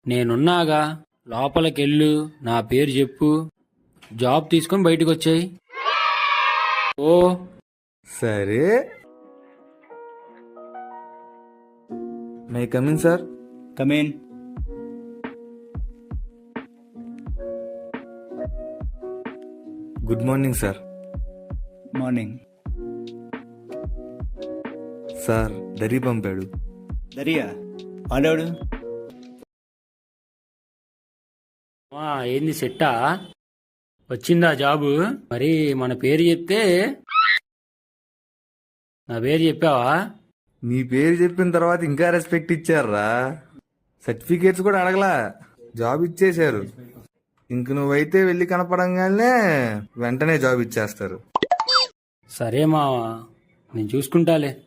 నేనున్నాగా, లోపలికెళ్ళు, నా పేరు చెప్పు, జాబ్ తీసుకొని బయటకు వచ్చాయి. ఓ సరే, may come in sir. Come in. Good morning sir. Morning. Sir దరి పంపాడు. దరియా వాడాడు. ఏంది సెట్టా? వచ్చిందా జాబు? మరి మన పేరు చెప్తే. నా పేరు చెప్పావా? నీ పేరు చెప్పిన తర్వాత ఇంకా రెస్పెక్ట్ ఇచ్చారా? సర్టిఫికేట్స్ కూడా అడగలా, జాబ్ ఇచ్చేశారు. ఇంక నువ్వైతే వెళ్ళి కనపడంగానే వెంటనే జాబ్ ఇచ్చేస్తారు. సరే మావా, నేను చూసుకుంటాలే.